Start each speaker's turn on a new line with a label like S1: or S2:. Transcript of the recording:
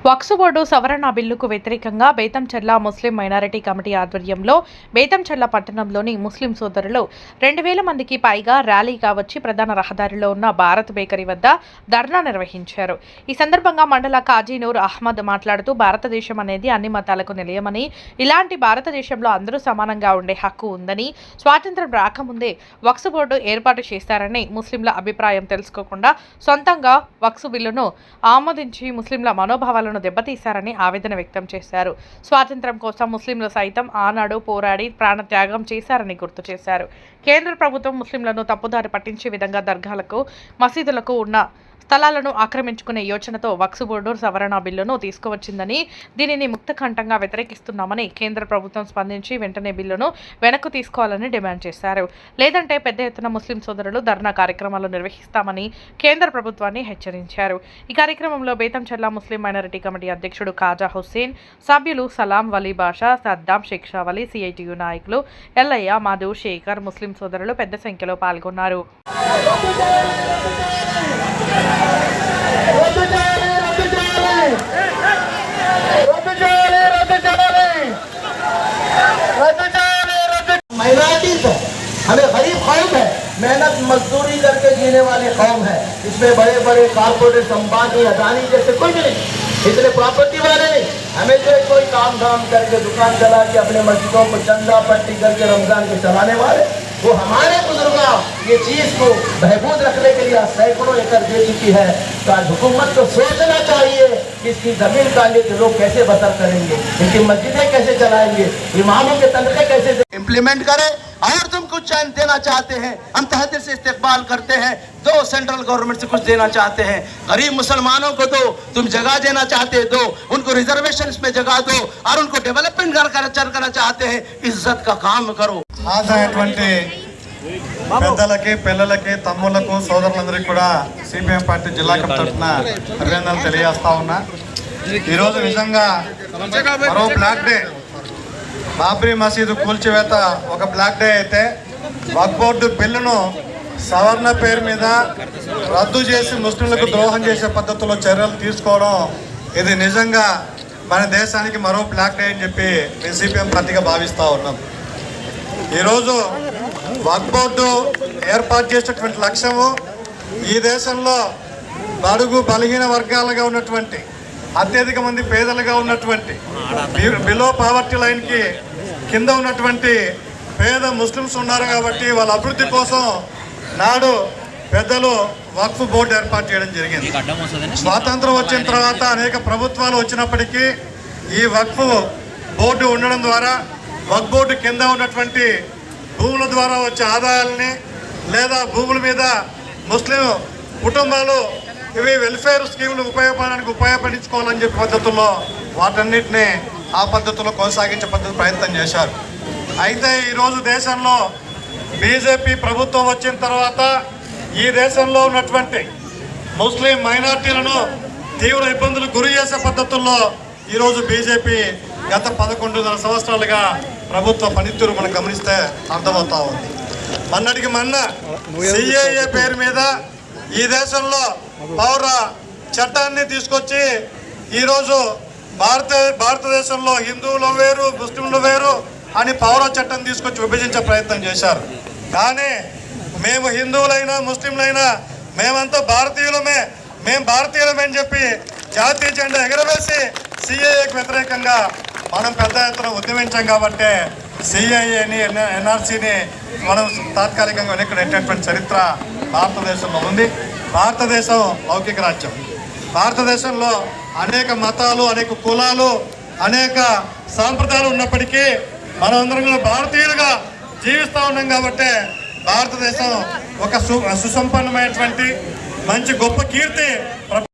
S1: వక్ఫ్ board సవరణ బిల్లుకు వ్యతిరేకంగా బేతంచెర్ల ముస్లిం మైనారిటీ కమిటీ ఆధ్వర్యంలో బేతంచెర్ల పట్టణంలోని ముస్లిం సోదరులు 2000 మందికి పైగా ర్యాలీగా వచ్చి ప్రధాన రహదారిలో ఉన్న భారత్ బేకరీ వద్ద ధర్నా నిర్వహించారు. ఈ సందర్భంగా మండల కాజీ నూర్ అహ్మద్ మాట్లాడుతూ భారతదేశం అనేది అన్ని మతాలకు నిలయమని, ఇలాంటి భారతదేశంలో అందరూ సమానంగా ఉండే హక్కు ఉందని, స్వాతంత్ర్యం రాకముందే వక్ఫ్ బోర్డు ఏర్పాటు చేశారని, ముస్లింల అభిప్రాయం తెలుసుకోకుండా సొంతంగా వక్ఫ్ బిల్లును ఆమోదించి ముస్లింల మనోభావాలను దెబ్బతీశారని ఆవేదన వ్యక్తం చేశారు. స్వాతంత్ర్యం కోసం ముస్లింలు సైతం ఆనాడు పోరాడి ప్రాణత్యాగం చేశారని గుర్తు చేశారు. కేంద్ర ప్రభుత్వం ముస్లింలను తప్పుదారి పట్టించే విధంగా దర్గాలకు, మసీదులకు ఉన్న స్థలాలను ఆక్రమించుకునే యోచనతో వక్ఫ్ బోర్డు సవరణ బిల్లును తీసుకువచ్చిందని, దీనిని ముక్తకంఠంగా వ్యతిరేకిస్తున్నామని, కేంద్ర ప్రభుత్వం స్పందించి వెంటనే బిల్లును వెనక్కు తీసుకోవాలని డిమాండ్ చేశారు. లేదంటే పెద్ద ఎత్తున ముస్లిం సోదరులు ధర్నా కార్యక్రమాలు నిర్వహిస్తామని కేంద్ర ప్రభుత్వాన్ని హెచ్చరించారు. ఈ కార్యక్రమంలో బేతంచెర్ల ముస్లిం మైనారిటీ కమిటీ అధ్యక్షుడు ఖాజా హుస్సేన్, సభ్యులు సలాం వలీ బాషా, సద్దాం షేక్షా వలీ, సిఐటియు నాయకులు ఎల్లయ్య, మధు, శేఖర్, ముస్లిం సోదరులు పెద్ద సంఖ్యలో పాల్గొన్నారు.
S2: हमें गरीब कौम है, मेहनत मजदूरी करके जीने वाली कौम है. इसमें बड़े बड़े कारपोरेट, अंबानी, अदानी जैसे कोई भी नहीं, इतने प्रॉपर्टी वाले नहीं. हमें जो कोई काम धाम करके दुकान चला के अपने मस्जिदों को चंदा पट्टी करके रमजान के चलाने वाले, वो हमारे बुजुर्गों ये चीज को महफूज रखने के लिए सैकड़ों एकड़ दे चुकी है. तो आज हुकूमत को सोचना चाहिए कि इसकी जमीन का लिए लोग कैसे बसर करेंगे, इनकी मस्जिदें कैसे चलाएंगे, इमामों के तनखे कैसे इम्प्लीमेंट करें. और तुम कुछ चैन देना चाहते हैं, हम तहे दिल से इस्तेकबाल करते हैं. दो, सेंट्रल गवर्नमेंट से कुछ देना चाहते हैं. गरीब मुसलमानों को दो, तुम जगह देना चाहते दो, उनको रिजर्वेशन में जगह दो, और उनको डेवलपमेंट करना चाहते हैं. इज्जत का काम करो.
S3: పెద్దలకి, పిల్లలకి, తమ్ముళ్లకు, సోదరులందరికీ కూడా సిపిఎం పార్టీ జిల్లా కమిటీ తరఫున అభినందనలు తెలియజేస్తా ఉన్నా. ఈరోజు నిజంగా మరో బ్లాక్ డే. బాబ్రీ మసీదు కూల్చివేత ఒక బ్లాక్ డే అయితే, వక్ఫ్ బోర్డు బిల్లును సవరణ పేరు మీద రద్దు చేసి ముస్లింలకు ద్రోహం చేసే పద్ధతిలో చర్యలు తీసుకోవడం, ఇది నిజంగా మన దేశానికి మరో బ్లాక్ డే అని చెప్పి సిపిఎం పార్టీగా భావిస్తూ ఉన్నాం. ఈరోజు వక్ఫ్ బోర్డు ఏర్పాటు చేసేటువంటి లక్ష్యము ఈ దేశంలో బడుగు బలహీన వర్గాలుగా ఉన్నటువంటి, అత్యధిక మంది పేదలుగా ఉన్నటువంటి, బిలో పావర్టీ లైన్కి కింద ఉన్నటువంటి పేద ముస్లిమ్స్ ఉన్నారు కాబట్టి వాళ్ళ అభివృద్ధి కోసం నాడు పెద్దలు వక్ఫ్ బోర్డు ఏర్పాటు చేయడం జరిగింది. స్వాతంత్రం వచ్చిన తర్వాత అనేక ప్రభుత్వాలు వచ్చినప్పటికీ ఈ వక్ఫ్ బోర్డు ఉండడం ద్వారా వక్ఫ్ బోర్డు కింద ఉన్నటువంటి భూముల ద్వారా వచ్చే ఆదాయాలని, లేదా భూముల మీద ముస్లిం కుటుంబాలు ఇవి వెల్ఫేర్ స్కీములు ఉపయోగించుకోవాలని చెప్పే పద్ధతుల్లో వాటన్నిటిని ఆ పద్ధతిలో కొనసాగించే ప్రయత్నం చేశారు. అయితే ఈరోజు దేశంలో బీజేపీ ప్రభుత్వం వచ్చిన తర్వాత ఈ దేశంలో ఉన్నటువంటి ముస్లిం మైనార్టీలను తీవ్ర ఇబ్బందులు గురి చేసే పద్ధతుల్లో ఈరోజు బీజేపీ గత 11.5 సంవత్సరాలుగా ప్రభుత్వ పనితీరు మనం గమనిస్తే అర్థమవుతా ఉంది. మొన్నటికి మొన్న సిఏఏ పేరు మీద ఈ దేశంలో పౌర చట్టాన్ని తీసుకొచ్చి ఈరోజు భారతదేశంలో హిందువులు వేరు, ముస్లింలు వేరు అని పౌర చట్టం తీసుకొచ్చి విభజించే ప్రయత్నం చేశారు. కానీ మేము హిందువులైనా ముస్లింలైనా మేమంతా భారతీయులమే, మేము భారతీయులమని చెప్పి జాతీయ జెండా ఎగరవేసి సిఏఏకి వ్యతిరేకంగా మనం పెద్ద ఎత్తున ఉద్యమించాం. కాబట్టి సిఐఏని, ఎన్ఆర్సీని మనం తాత్కాలికంగా వెనక్కి నెట్టేటువంటి చరిత్ర భారతదేశంలో ఉంది. భారతదేశం లౌకిక రాజ్యం. భారతదేశంలో అనేక మతాలు, అనేక కులాలు, అనేక సాంప్రదాయాలు ఉన్నప్పటికీ మనమందరం కూడా భారతీయులుగా జీవిస్తూ ఉన్నాం. కాబట్టి భారతదేశం ఒక సుసంపన్నమైనటువంటి మంచి గొప్ప కీర్తి